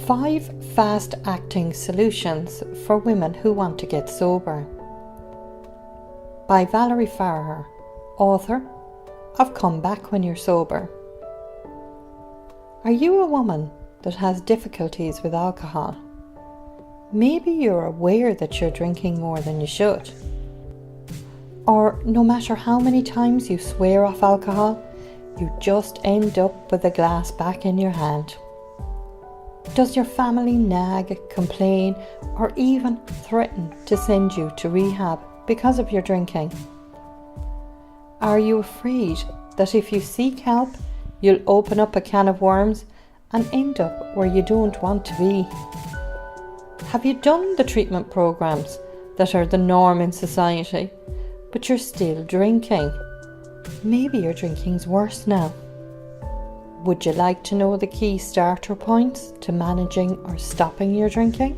5 fast-acting solutions for women who want to get sober. By ValerieFarragher, author of Come Back When You're Sober. Are you a woman that has difficulties with alcohol? Maybe you're aware that you're drinking more than you should. Or no matter how many times you swear off alcohol, you just end up with a glass back in your hand. Does your family nag, complain, or even threaten to send you to rehab because of your drinking? Are you afraid that if you seek help, you'll open up a can of worms and end up where you don't want to be? Have you done the treatment programs that are the norm in society, but you're still drinking? Maybe your drinking's worse now. Would you like to know the key starter points to managing or stopping your drinking?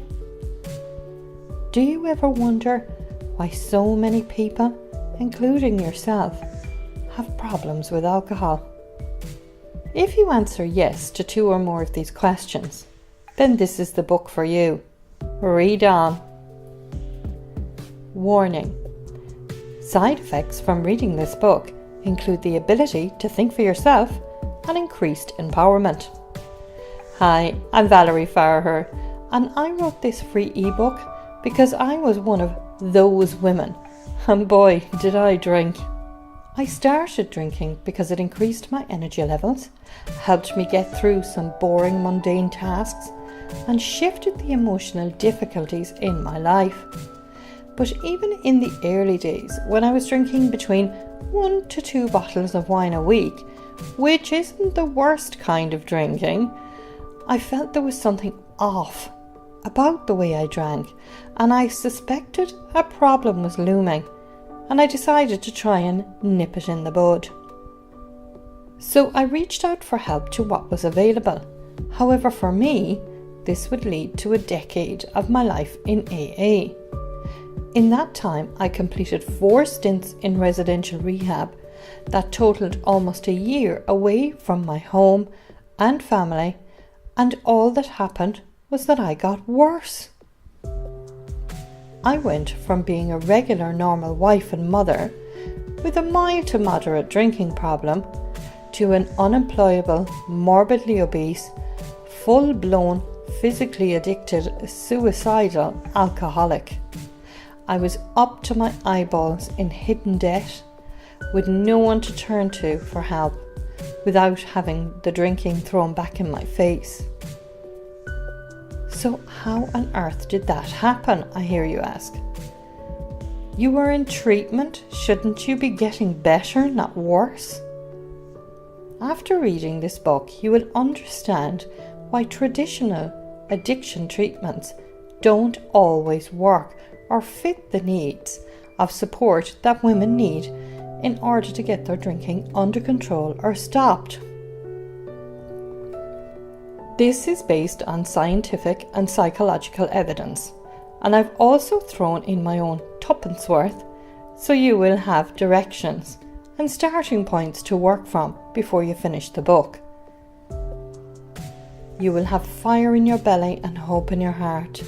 Do you ever wonder why so many people, including yourself, have problems with alcohol? If you answer yes to 2 or more of these questions, then this is the book for you. Read on. Warning: side effects from reading this book include the ability to think for yourself and increased empowerment. Hi, I'm ValerieFarragher, and I wrote this free ebook because I was one of those women, and boy did I drink. I started drinking because it increased my energy levels, helped me get through some boring mundane tasks, and shifted the emotional difficulties in my life. But even in the early days, when I was drinking between 1 to 2 bottles of wine a week, which isn't the worst kind of drinking, I felt there was something off about the way I drank, and I suspected a problem was looming, and I decided to try and nip it in the bud. So I reached out for help to what was available. However, for me, this would lead to a decade of my life in AA. In that time, I completed 4 stints in residential rehab that totaled almost a year away from my home and family, and all that happened was that I got worse. I went from being a regular normal wife and mother with a mild to moderate drinking problem to an unemployable, morbidly obese, full-blown, physically addicted, suicidal alcoholic. I was up to my eyeballs in hidden debt, with no one to turn to for help, without having the drinking thrown back in my face. So how on earth did that happen, I hear you ask? You were in treatment, shouldn't you be getting better, not worse? After reading this book, you will understand why traditional addiction treatments don't always work or fit the needs of support that women need in order to get their drinking under control or stopped. This is based on scientific and psychological evidence, and I've also thrown in my own tuppence worth, so you will have directions and starting points to work from before you finish the book. You will have fire in your belly and hope in your heart,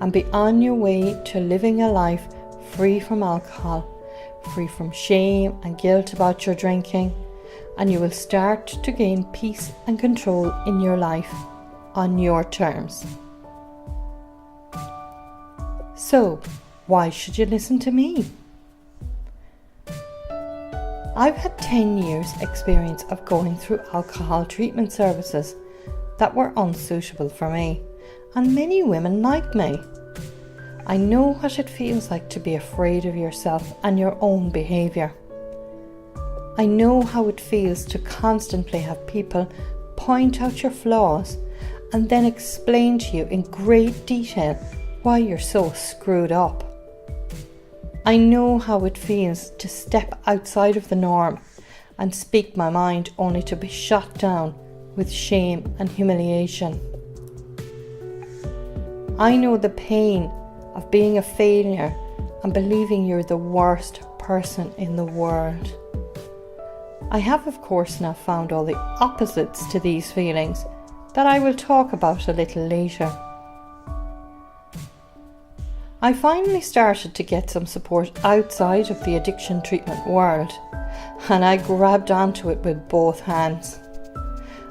and be on your way to living a life free from alcohol, free from shame and guilt about your drinking, and you will start to gain peace and control in your life on your terms. So, why should you listen to me? I've had 10 years experience of going through alcohol treatment services that were unsuitable for me, and many women like me. I know what it feels like to be afraid of yourself and your own behaviour. I know how it feels to constantly have people point out your flaws and then explain to you in great detail why you're so screwed up. I know how it feels to step outside of the norm and speak my mind only to be shot down with shame and humiliation. I know the pain of being a failure and believing you're the worst person in the world. I have, of course, now found all the opposites to these feelings, that I will talk about a little later. I finally started to get some support outside of the addiction treatment world, and I grabbed onto it with both hands.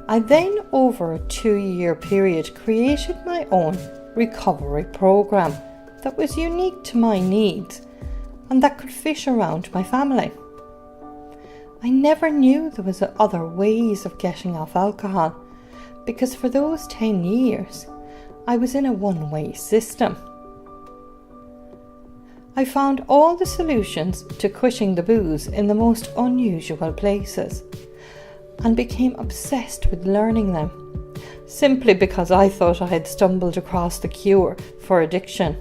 I then, over a 2-year period, created my own recovery program that was unique to my needs and that could fit around my family. I never knew there was other ways of getting off alcohol, because for those 10 years I was in a one-way system. I found all the solutions to quitting the booze in the most unusual places and became obsessed with learning them, simply because I thought I had stumbled across the cure for addiction.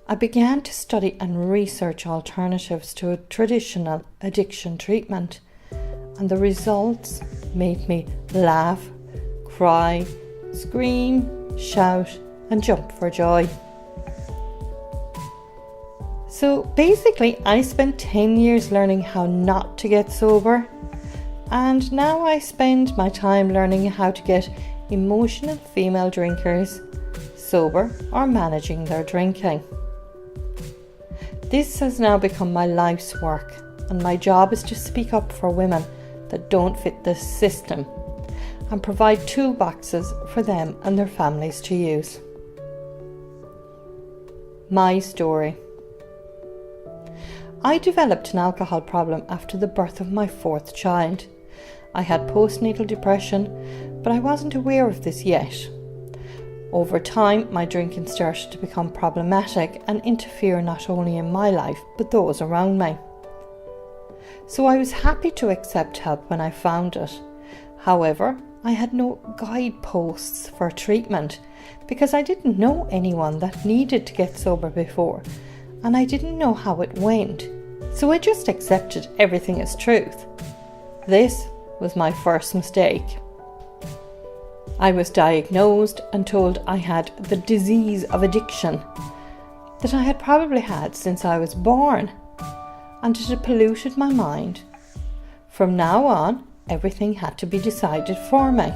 I began to study and research alternatives to a traditional addiction treatment, and the results made me laugh, cry, scream, shout, and jump for joy. So basically, I spent 10 years learning how not to get sober, and now I spend my time learning how to get emotional female drinkers sober or managing their drinking. This has now become my life's work, and my job is to speak up for women that don't fit this system and provide toolboxes for them and their families to use. My story. I developed an alcohol problem after the birth of my 4th child. I had postnatal depression, but I wasn't aware of this yet. Over time, my drinking started to become problematic and interfere not only in my life, but those around me. So I was happy to accept help when I found it. However, I had no guideposts for treatment because I didn't know anyone that needed to get sober before, and I didn't know how it went. So I just accepted everything as truth. This was my first mistake. I was diagnosed and told I had the disease of addiction that I had probably had since I was born, and it had polluted my mind. From now on, everything had to be decided for me,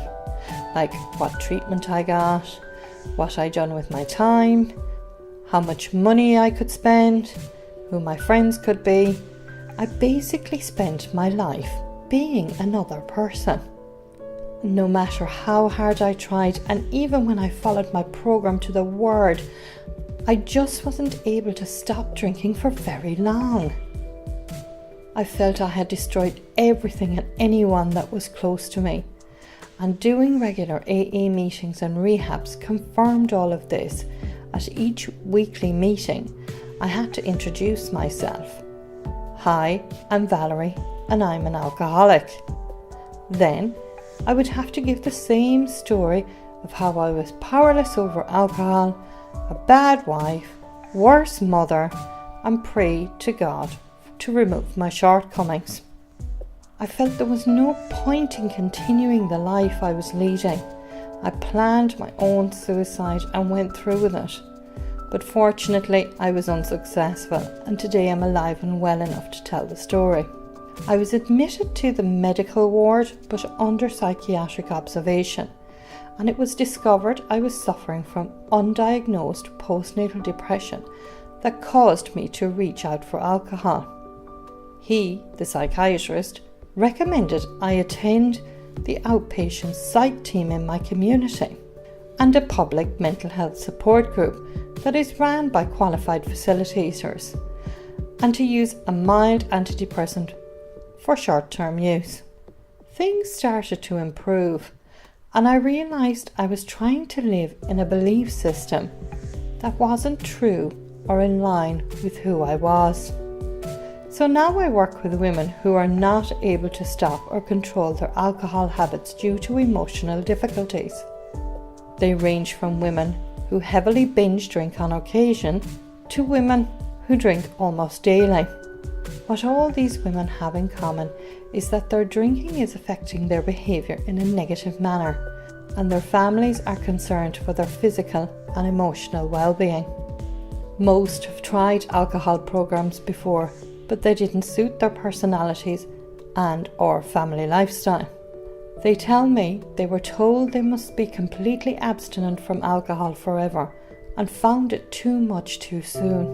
like what treatment I got, what I'd done with my time, how much money I could spend, who my friends could be. I basically spent my life being another person. No matter how hard I tried, and even when I followed my program to the word, I just wasn't able to stop drinking for very long. I felt I had destroyed everything and anyone that was close to me, and doing regular AA meetings and rehabs confirmed all of this. At each weekly meeting, I had to introduce myself. Hi, I'm Valerie, and I'm an alcoholic. Then I would have to give the same story of how I was powerless over alcohol, a bad wife, worse mother, and pray to God to remove my shortcomings. I felt there was no point in continuing the life I was leading. I planned my own suicide and went through with it. But fortunately, I was unsuccessful, and today I'm alive and well enough to tell the story. I was admitted to the medical ward, but under psychiatric observation, and it was discovered I was suffering from undiagnosed postnatal depression that caused me to reach out for alcohol. He, the psychiatrist, recommended I attend the outpatient psych team in my community and a public mental health support group that is ran by qualified facilitators, and to use a mild antidepressant for short-term use. Things started to improve, and I realised I was trying to live in a belief system that wasn't true or in line with who I was. So now I work with women who are not able to stop or control their alcohol habits due to emotional difficulties. They range from women who heavily binge drink on occasion to women who drink almost daily. What all these women have in common is that their drinking is affecting their behaviour in a negative manner, and their families are concerned for their physical and emotional well-being. Most have tried alcohol programs before, but they didn't suit their personalities and or family lifestyle. They tell me they were told they must be completely abstinent from alcohol forever and found it too much too soon.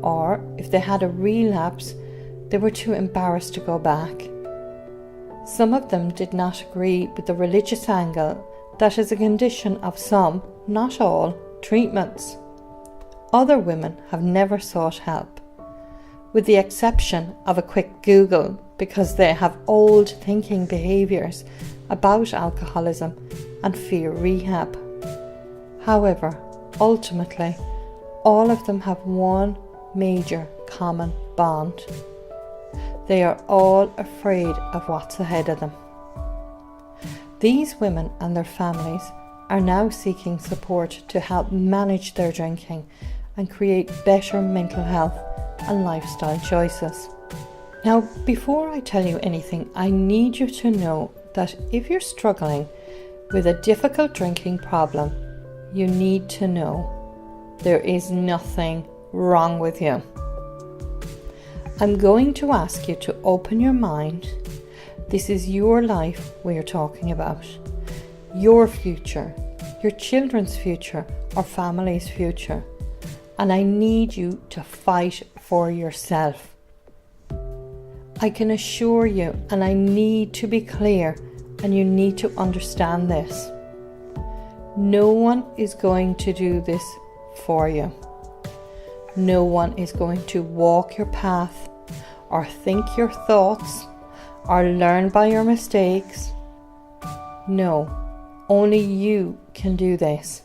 Or if they had a relapse, they were too embarrassed to go back. Some of them did not agree with the religious angle that is a condition of some, not all, treatments. Other women have never sought help, with the exception of a quick Google, because they have old thinking behaviours about alcoholism and fear rehab. However, ultimately, all of them have one major common bond. They are all afraid of what's ahead of them. These women and their families are now seeking support to help manage their drinking and create better mental health and lifestyle choices. Now, before I tell you anything, I need you to know that if you're struggling with a difficult drinking problem, you need to know there is nothing wrong with you. I'm going to ask you to open your mind. This is your life we are talking about. Your future, your children's future, or family's future. And I need you to fight for yourself. I can assure you, and I need to be clear, and you need to understand this. No one is going to do this for you. No one is going to walk your path, or think your thoughts, or learn by your mistakes. No, only you can do this.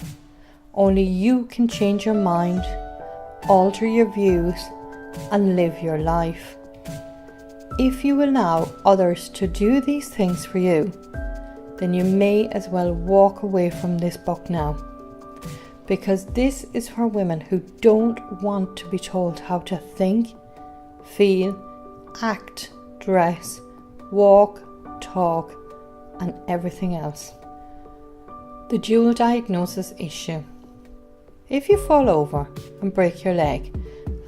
Only you can change your mind, alter your views, and live your life. If you allow others to do these things for you, then you may as well walk away from this book now. Because this is for women who don't want to be told how to think, feel, act, dress, walk, talk, and everything else. The dual diagnosis issue. If you fall over and break your leg,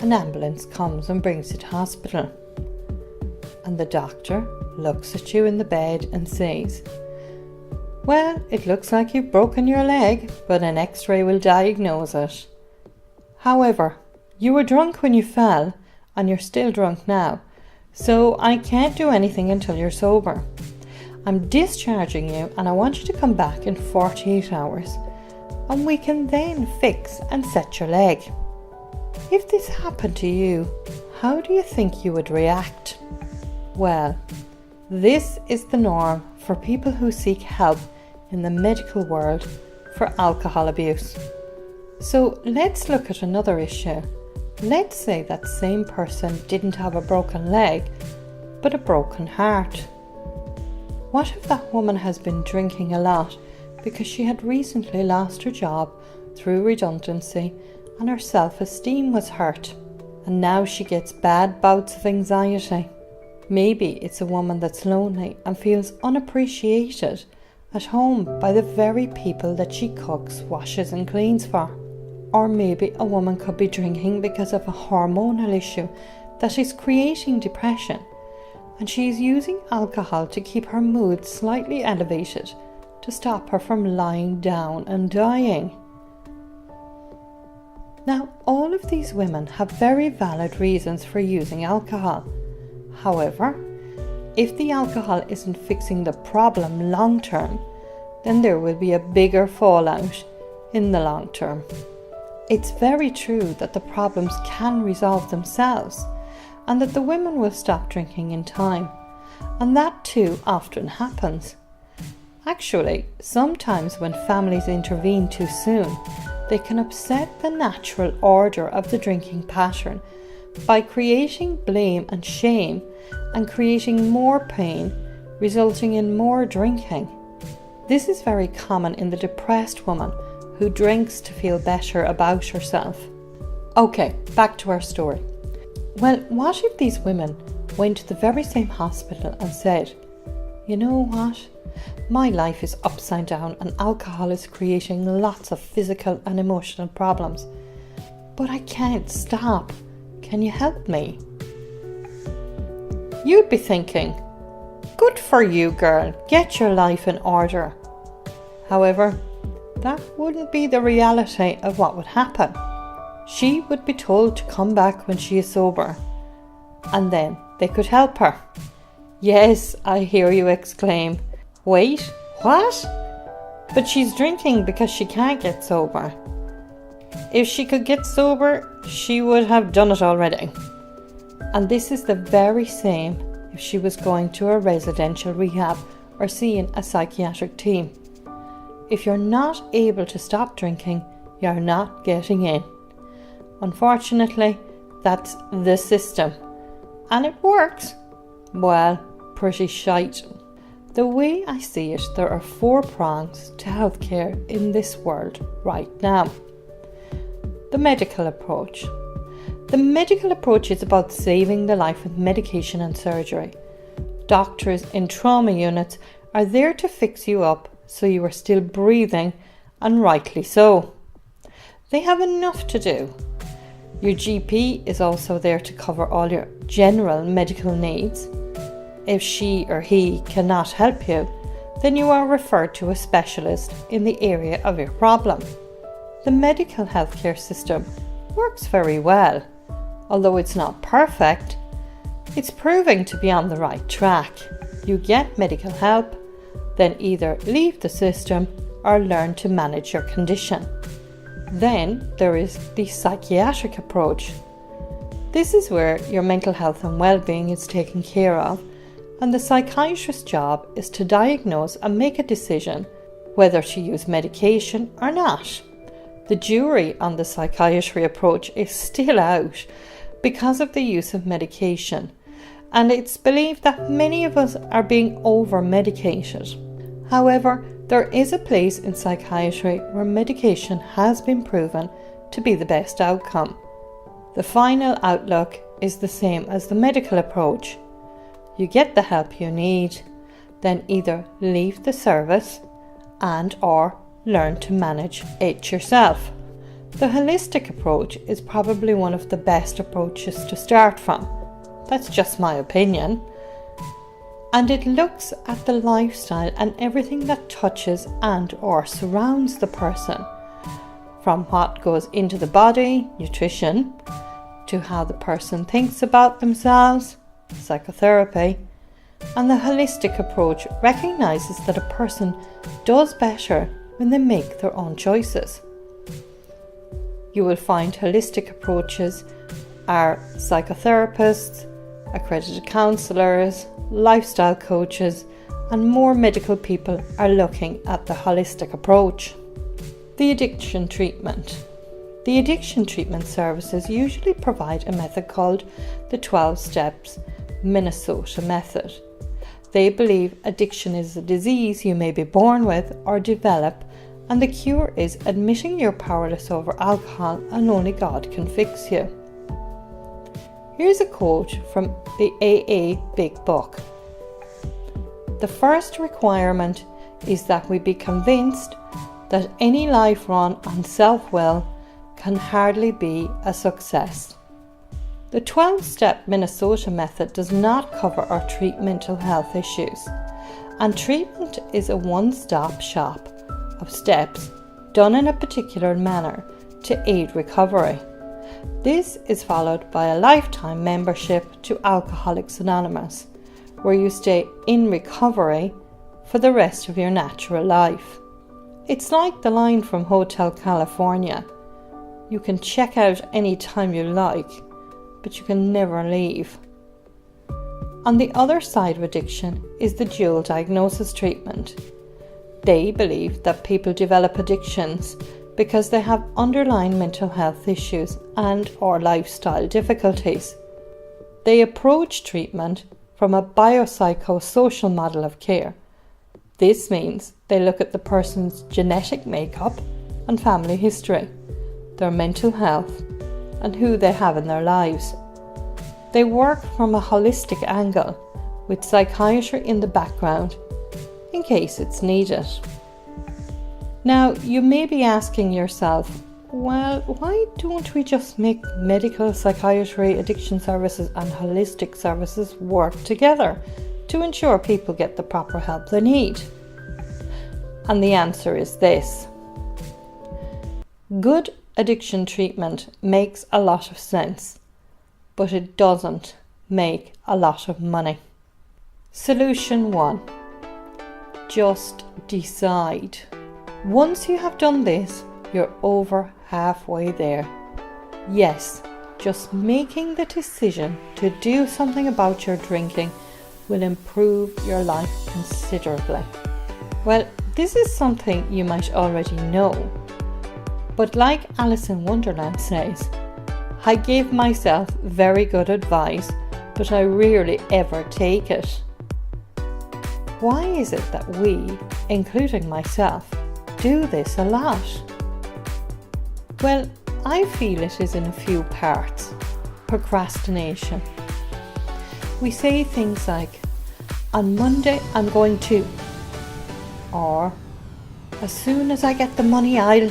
an ambulance comes and brings you to hospital. And the doctor looks at you in the bed and says, "Well, it looks like you've broken your leg, but an x-ray will diagnose it." However, you were drunk when you fell, and you're still drunk now, so I can't do anything until you're sober. I'm discharging you, and I want you to come back in 48 hours, and we can then fix and set your leg. If this happened to you, how do you think you would react? Well, this is the norm for people who seek help in the medical world for alcohol abuse. So let's look at another issue. Let's say that same person didn't have a broken leg, but a broken heart. What if that woman has been drinking a lot because she had recently lost her job through redundancy and her self-esteem was hurt, and now she gets bad bouts of anxiety? Maybe it's a woman that's lonely and feels unappreciated at home by the very people that she cooks, washes and cleans for. Or maybe a woman could be drinking because of a hormonal issue that is creating depression, and she is using alcohol to keep her mood slightly elevated to stop her from lying down and dying. Now, all of these women have very valid reasons for using alcohol. However, if the alcohol isn't fixing the problem long term, then there will be a bigger fallout in the long term. It's very true that the problems can resolve themselves and that the women will stop drinking in time, and that too often happens. Actually, sometimes when families intervene too soon, they can upset the natural order of the drinking pattern by creating blame and shame and creating more pain, resulting in more drinking. This is very common in the depressed woman who drinks to feel better about herself. Okay, back to our story. Well, what if these women went to the very same hospital and said, "You know what? My life is upside down and alcohol is creating lots of physical and emotional problems, but I can't stop. Can you help me?" You'd be thinking, Good for you, girl. Get your life in order. However, that wouldn't be the reality of what would happen. She would be told to come back when she is sober, and then they could help her. Yes, I hear you exclaim. Wait, what? But she's drinking because she can't get sober. If she could get sober, she would have done it already. And this is the very same if she was going to a residential rehab or seeing a psychiatric team. If you're not able to stop drinking, you're not getting in. Unfortunately, that's the system. And it works. Well, pretty shite. The way I see it, there are 4 prongs to healthcare in this world right now. The medical approach. The medical approach is about saving the life with medication and surgery. Doctors in trauma units are there to fix you up so you are still breathing, and rightly so. They have enough to do. Your GP is also there to cover all your general medical needs. If she or he cannot help you, then you are referred to a specialist in the area of your problem. The medical healthcare system works very well. Although it's not perfect, it's proving to be on the right track. You get medical help, then either leave the system or learn to manage your condition. Then there is the psychiatric approach. This is where your mental health and well-being is taken care of, and the psychiatrist's job is to diagnose and make a decision whether to use medication or not. The jury on the psychiatry approach is still out because of the use of medication, and it's believed that many of us are being over-medicated. However, there is a place in psychiatry where medication has been proven to be the best outcome. The final outlook is the same as the medical approach. You get the help you need, then either leave the service and or learn to manage it yourself. The holistic approach is probably one of the best approaches to start from. That's just my opinion. And it looks at the lifestyle and everything that touches and or surrounds the person, from what goes into the body, nutrition, to how the person thinks about themselves, psychotherapy. And the holistic approach recognises that a person does better when they make their own choices. You will find holistic approaches are psychotherapists, accredited counsellors, lifestyle coaches, and more medical people are looking at the holistic approach. The addiction treatment. The addiction treatment services usually provide a method called the 12 Steps Minnesota Method. They believe addiction is a disease you may be born with or develop, and the cure is admitting you're powerless over alcohol and only God can fix you. Here's a quote from the AA Big Book. The first requirement is that we be convinced that any life run on self-will can hardly be a success. The 12-step Minnesota method does not cover or treat mental health issues, and treatment is a one-stop shop of steps done in a particular manner to aid recovery. This is followed by a lifetime membership to Alcoholics Anonymous, where you stay in recovery for the rest of your natural life. It's like the line from Hotel California. You can check out any time you like, but you can never leave. On the other side of addiction is the dual diagnosis treatment. They believe that people develop addictions because they have underlying mental health issues and or lifestyle difficulties. They approach treatment from a biopsychosocial model of care. This means they look at the person's genetic makeup and family history, their mental health, and who they have in their lives. They work from a holistic angle, with psychiatry in the background, in case it's needed. Now, you may be asking yourself, well, why don't we just make medical, psychiatry, addiction services and holistic services work together to ensure people get the proper help they need? And the answer is this. Good addiction treatment makes a lot of sense, but it doesn't make a lot of money. Solution 1. Just decide. Once you have done this, you're over halfway there. Yes, just making the decision to do something about your drinking will improve your life considerably. Well, this is something you might already know, but like Alice in Wonderland says, I give myself very good advice, but I rarely ever take it. Why is it that we, including myself, do this a lot? Well, I feel it is in a few parts. Procrastination. We say things like, on Monday I'm going to, or as soon as I get the money I'll,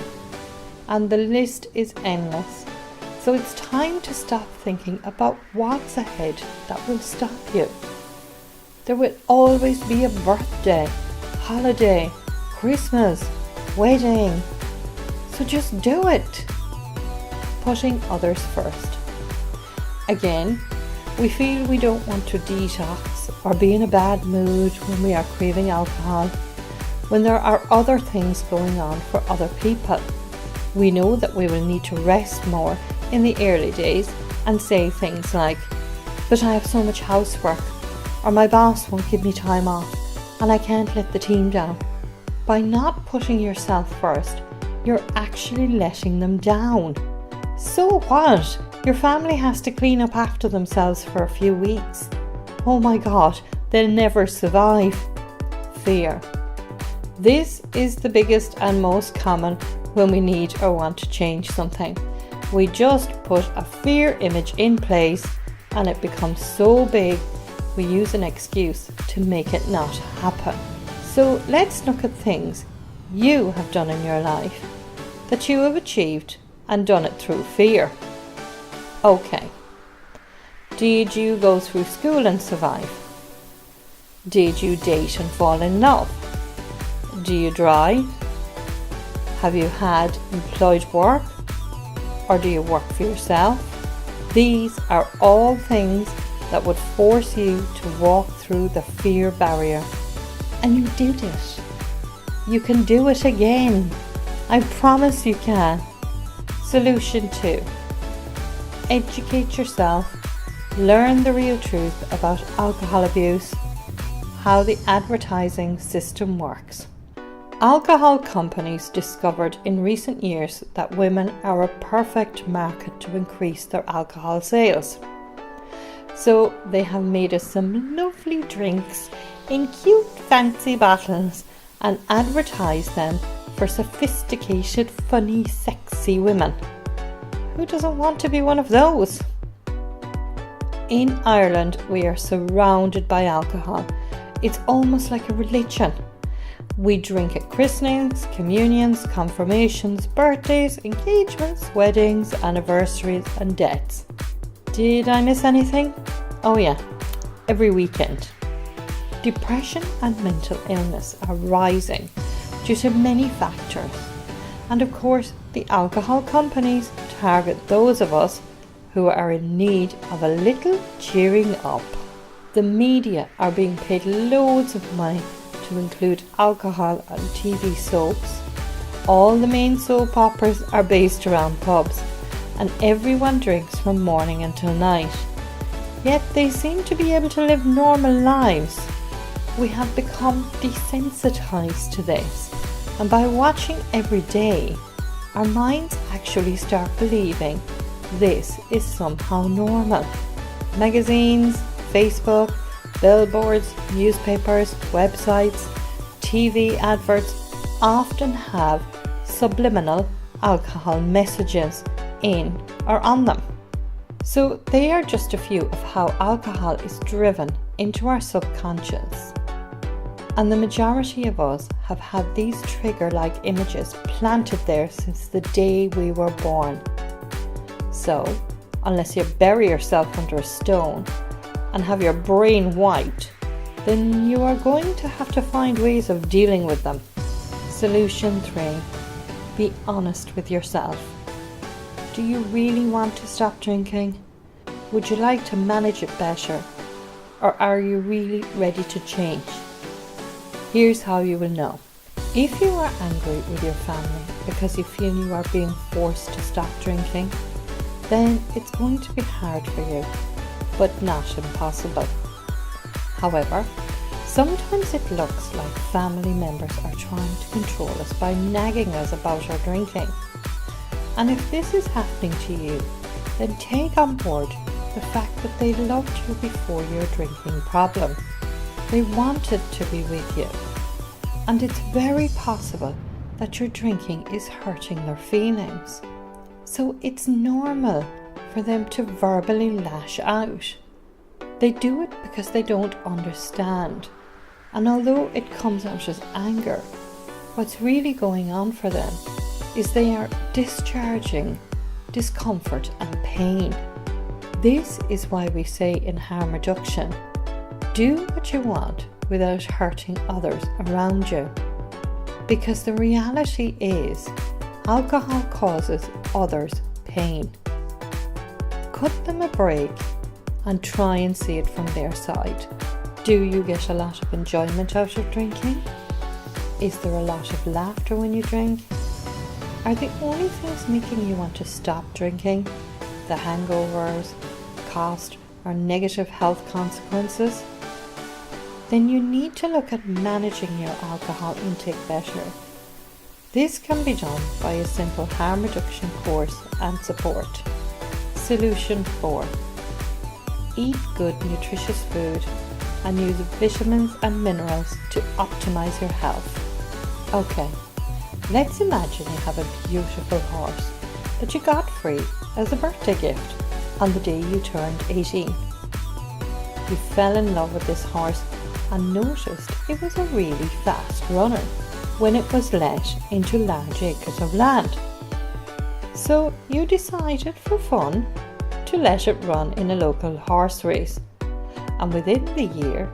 and the list is endless. So it's time to stop thinking about what's ahead that will stop you. There will always be a birthday, holiday, Christmas, wedding. So just do it. Putting others first. Again, we feel we don't want to detox or be in a bad mood when we are craving alcohol, when there are other things going on for other people. We know that we will need to rest more in the early days and say things like, but I have so much housework, or my boss won't give me time off, and I can't let the team down. By not putting yourself first, you're actually letting them down. So what? Your family has to clean up after themselves for a few weeks. Oh my God, they'll never survive. Fear. This is the biggest and most common when we need or want to change something. We just put a fear image in place and it becomes so big we use an excuse to make it not happen. So let's look at things you have done in your life that you have achieved and done it through fear. Okay. Did you go through school and survive? Did you date and fall in love? Do you drive? Have you had employed work? Or do you work for yourself? These are all things that would force you to walk through the fear barrier. And you did it. You can do it again. I promise you can. Solution 2. Educate yourself. Learn the real truth about alcohol abuse, how the advertising system works. Alcohol companies discovered in recent years that women are a perfect market to increase their alcohol sales. So they have made us some lovely drinks in cute fancy bottles and advertise them for sophisticated, funny, sexy women. Who doesn't want to be one of those? In Ireland, we are surrounded by alcohol. It's almost like a religion. We drink at christenings, communions, confirmations, birthdays, engagements, weddings, anniversaries and deaths. Did I miss anything? Oh yeah, every weekend. Depression and mental illness are rising due to many factors. And of course, the alcohol companies target those of us who are in need of a little cheering up. The media are being paid loads of money to include alcohol on TV soaps. All the main soap operas are based around pubs, and everyone drinks from morning until night. Yet they seem to be able to live normal lives. We have become desensitized to this, and by watching every day, our minds actually start believing this is somehow normal. Magazines, Facebook, billboards, newspapers, websites, TV adverts often have subliminal alcohol messages in or on them. So they are just a few of how alcohol is driven into our subconscious. And the majority of us have had these trigger-like images planted there since the day we were born. So, unless you bury yourself under a stone and have your brain wiped, then you are going to have to find ways of dealing with them. Solution 3. Be honest with yourself. Do you really want to stop drinking? Would you like to manage it better? Or are you really ready to change? Here's how you will know. If you are angry with your family because you feel you are being forced to stop drinking, then it's going to be hard for you, but not impossible. However, sometimes it looks like family members are trying to control us by nagging us about our drinking. And if this is happening to you, then take on board the fact that they loved you before your drinking problem. They wanted to be with you. And it's very possible that your drinking is hurting their feelings. So it's normal for them to verbally lash out. They do it because they don't understand. And although it comes out as anger, what's really going on for them is they are discharging discomfort and pain. This is why we say in harm reduction, do what you want without hurting others around you. Because the reality is, alcohol causes others pain. Cut them a break and try and see it from their side. Do you get a lot of enjoyment out of drinking? Is there a lot of laughter when you drink? Are the only things making you want to stop drinking the hangovers, cost, or negative health consequences? Then you need to look at managing your alcohol intake better. This can be done by a simple harm reduction course and support. Solution 4. Eat good nutritious food and use vitamins and minerals to optimize your health. Okay, let's imagine you have a beautiful horse that you got free as a birthday gift on the day you turned 18. You fell in love with this horse and noticed it was a really fast runner when it was let into large acres of land. So you decided for fun to let it run in a local horse race, and within the year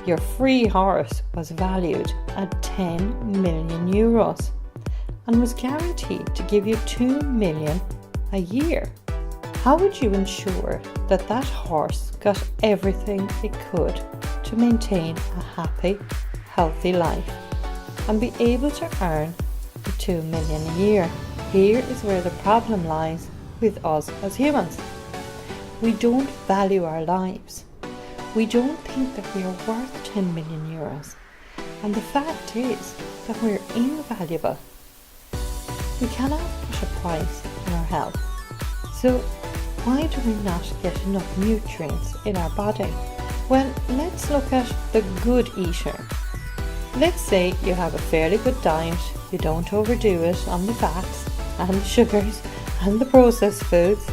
your free horse was valued at 10 million euros and was guaranteed to give you 2 million a year. How would you ensure that that horse got everything it could to maintain a happy, healthy life and be able to earn the 2 million a year? Here is where the problem lies with us as humans. We don't value our lives. We don't think that we are worth 10 million euros. And the fact is that we're invaluable. We cannot put a price on our health. So why do we not get enough nutrients in our body? Well, let's look at the good eater. Let's say you have a fairly good diet, you don't overdo it on the fats and the sugars and the processed foods.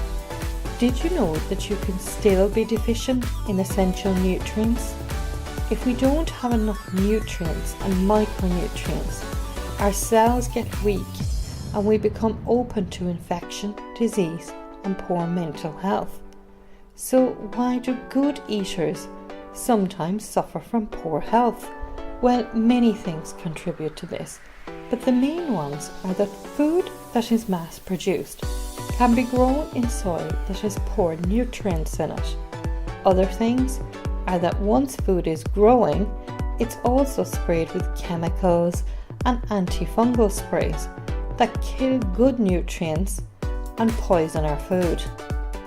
Did you know that you can still be deficient in essential nutrients? If we don't have enough nutrients and micronutrients, our cells get weak and we become open to infection, disease and poor mental health. So why do good eaters sometimes suffer from poor health? Well, many things contribute to this, but the main ones are that food that is mass produced can be grown in soil that has poor nutrients in it. Other things are that once food is growing, it's also sprayed with chemicals and antifungal sprays that kill good nutrients and poison our food.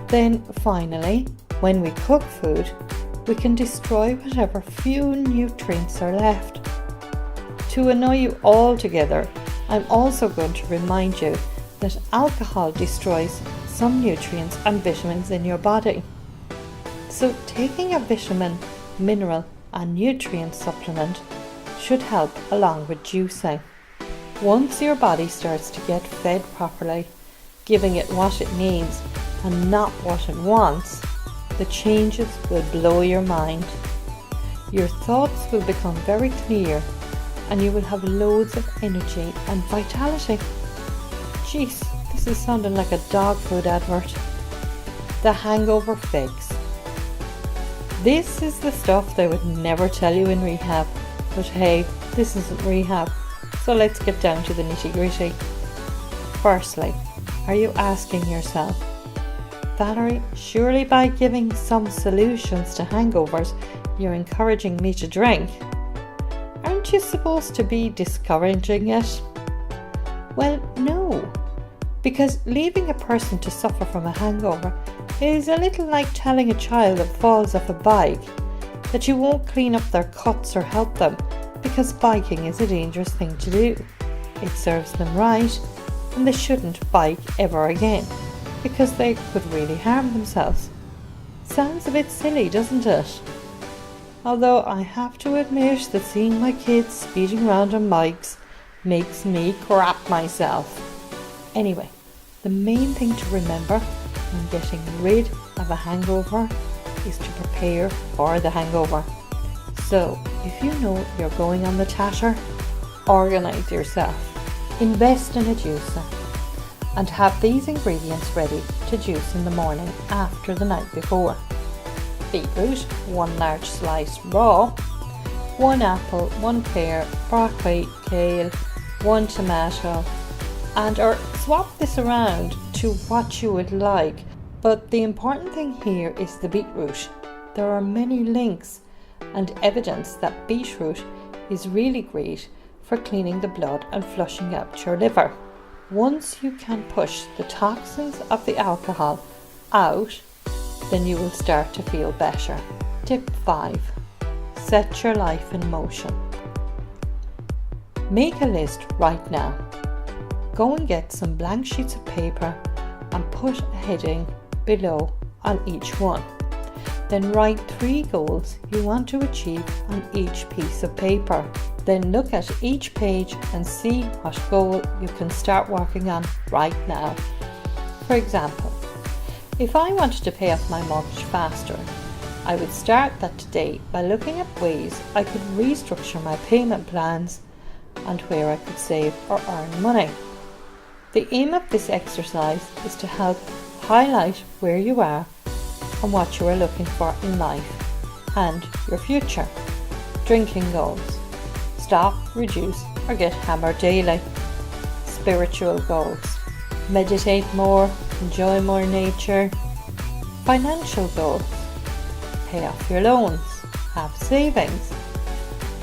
Then finally, when we cook food, we can destroy whatever few nutrients are left. To annoy you altogether, I'm also going to remind you that alcohol destroys some nutrients and vitamins in your body. So taking a vitamin, mineral and nutrient supplement should help along with juicing. Once your body starts to get fed properly, giving it what it needs and not what it wants, the changes will blow your mind. Your thoughts will become very clear and you will have loads of energy and vitality. Jeez, this is sounding like a dog food advert. The hangover fix. This is the stuff they would never tell you in rehab. But hey, this isn't rehab, so let's get down to the nitty-gritty. Firstly, are you asking yourself, Valerie, surely by giving some solutions to hangovers, you're encouraging me to drink? Aren't you supposed to be discouraging it? Well, no, because leaving a person to suffer from a hangover is a little like telling a child that falls off a bike that you won't clean up their cuts or help them because biking is a dangerous thing to do. It serves them right, and they shouldn't bike ever again because they could really harm themselves. Sounds a bit silly, doesn't it? Although I have to admit that seeing my kids speeding around on bikes makes me crap myself. Anyway, the main thing to remember when getting rid of a hangover is to prepare for the hangover. So, if you know you're going on the tatter, organise yourself. Invest in a juicer and have these ingredients ready to juice in the morning after the night before. Beetroot, 1 large slice raw, 1 apple, 1 pear, broccoli, kale, 1 tomato, or swap this around to what you would like. But the important thing here is the beetroot. There are many links and evidence that beetroot is really great for cleaning the blood and flushing out your liver. Once you can push the toxins of the alcohol out, then you will start to feel better. Tip 5. Set your life in motion. Make a list right now. Go and get some blank sheets of paper and put a heading below on each one. Then write 3 goals you want to achieve on each piece of paper. Then look at each page and see what goal you can start working on right now. For example, if I wanted to pay off my mortgage faster, I would start that today by looking at ways I could restructure my payment plans and where I could save or earn money. The aim of this exercise is to help highlight where you are and what you are looking for in life and your future. Drinking goals. Stop, reduce, or get hammered daily. Spiritual goals. Meditate more, enjoy more nature. Financial goals. Pay off your loans, have savings.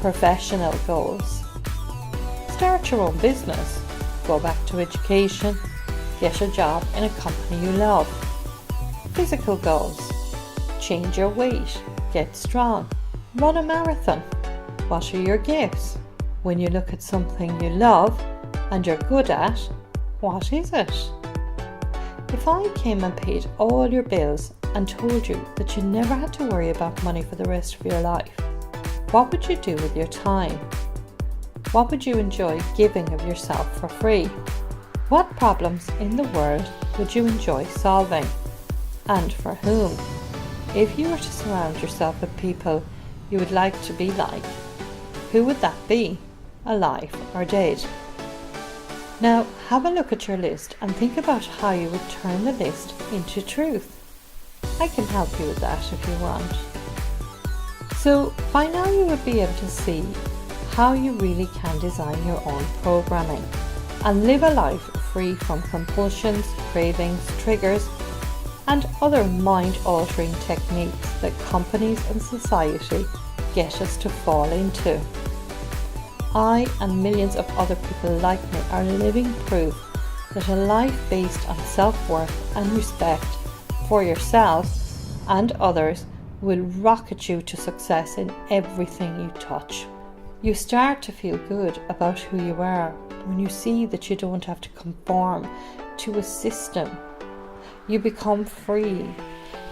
Professional goals. Start your own business, go back to education, get a job in a company you love. Physical goals. Change your weight, get strong, run a marathon. What are your gifts? When you look at something you love and you're good at, what is it? If I came and paid all your bills and told you that you never had to worry about money for the rest of your life, what would you do with your time? What would you enjoy giving of yourself for free? What problems in the world would you enjoy solving? And for whom? If you were to surround yourself with people you would like to be like, who would that be? Alive or dead? Now have a look at your list and think about how you would turn the list into truth. I can help you with that if you want. So by now you would be able to see how you really can design your own programming and live a life free from compulsions, cravings, triggers, and other mind-altering techniques that companies and society get us to fall into. I and millions of other people like me are living proof that a life based on self-worth and respect for yourself and others will rocket you to success in everything you touch. You start to feel good about who you are when you see that you don't have to conform to a system. You become free.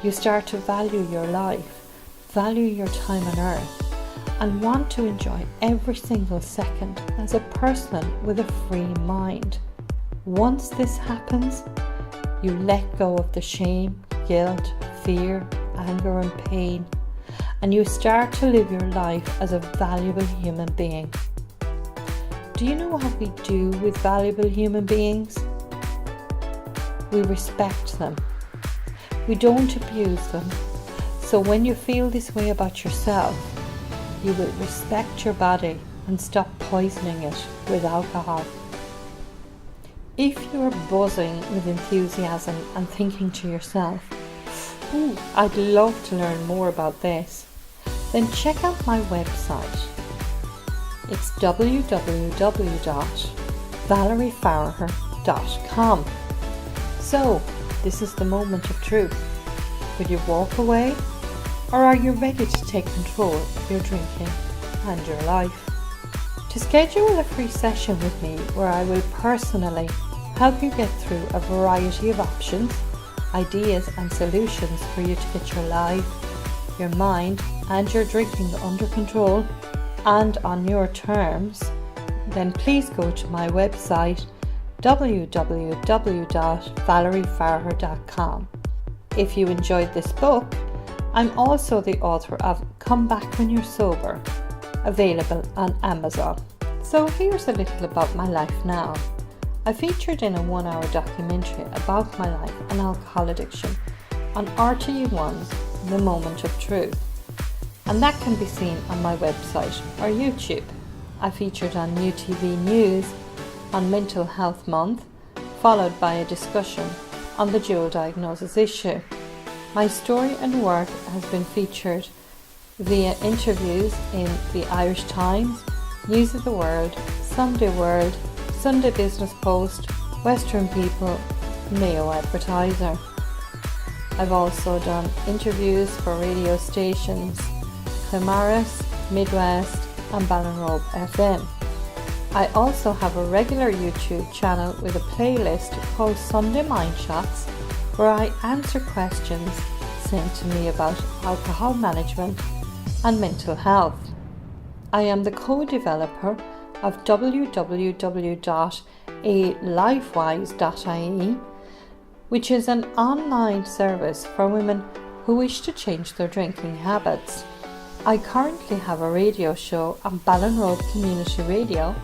You start to value your life, value your time on earth, and want to enjoy every single second as a person with a free mind. Once this happens, you let go of the shame, guilt, fear, anger and pain, and you start to live your life as a valuable human being. Do you know what we do with valuable human beings? We respect them. We don't abuse them. So when you feel this way about yourself, you will respect your body and stop poisoning it with alcohol. If you're buzzing with enthusiasm and thinking to yourself, "Ooh, I'd love to learn more about this," then check out my website. It's www.ValerieFarragher.com. So, this is the moment of truth. Will you walk away, or are you ready to take control of your drinking and your life? To schedule a free session with me where I will personally help you get through a variety of options, ideas and solutions for you to get your life, your mind and your drinking under control and on your terms, then please go to my website www.ValerieFarragher.com. If you enjoyed this book, I'm also the author of Come Back When You're Sober, available on Amazon. So here's a little about my life now. I featured in a 1-hour documentary about my life and alcohol addiction on RTE1's The Moment of Truth, and that can be seen on my website or YouTube. I featured on UTV News on Mental Health Month, followed by a discussion on the dual diagnosis issue. My story and work has been featured via interviews in the Irish Times, News of the World, Sunday World, Sunday Business Post, Western People, Mayo Advertiser. I've also done interviews for radio stations Clamaris, Midwest and Ballinrobe FM. I also have a regular YouTube channel with a playlist called Sunday Mind Shots, where I answer questions sent to me about alcohol management and mental health. I am the co-developer of www.alifewise.ie, which is an online service for women who wish to change their drinking habits. I currently have a radio show on Ballinrobe Community Radio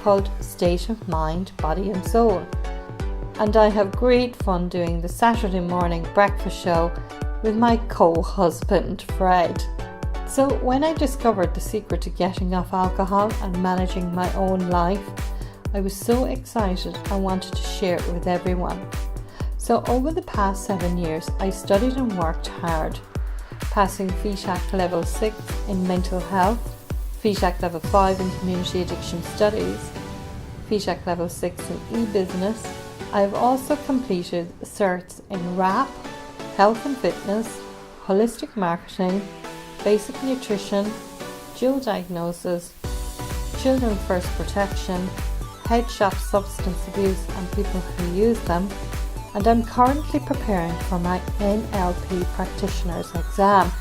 called State of Mind, Body and Soul, and I have great fun doing the Saturday morning breakfast show with my co-husband Fred. So when I discovered the secret to getting off alcohol and managing my own life, I was so excited I wanted to share it with everyone. So over the past 7 years, I studied and worked hard, passing FETAC Level 6 in Mental Health, FETAC Level 5 in Community Addiction Studies, FETAC Level 6 in E-Business. I have also completed certs in RAP, Health and Fitness, Holistic Marketing, Basic Nutrition, Dual Diagnosis, Children First Protection, Head Shop Substance Abuse and people who use them, and I'm currently preparing for my NLP Practitioner's exam.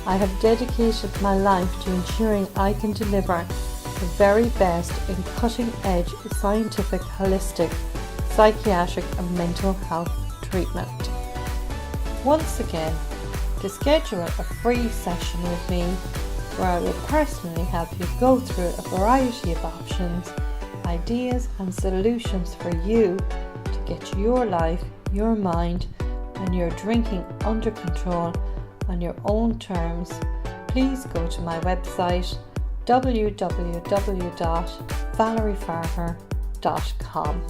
I have dedicated my life to ensuring I can deliver the very best in cutting-edge scientific, holistic, psychiatric and mental health treatment. Once again, to schedule a free session with me where I will personally help you go through a variety of options, ideas and solutions for you to get your life, your mind and your drinking under control on your own terms, please go to my website www.ValerieFarragher.com.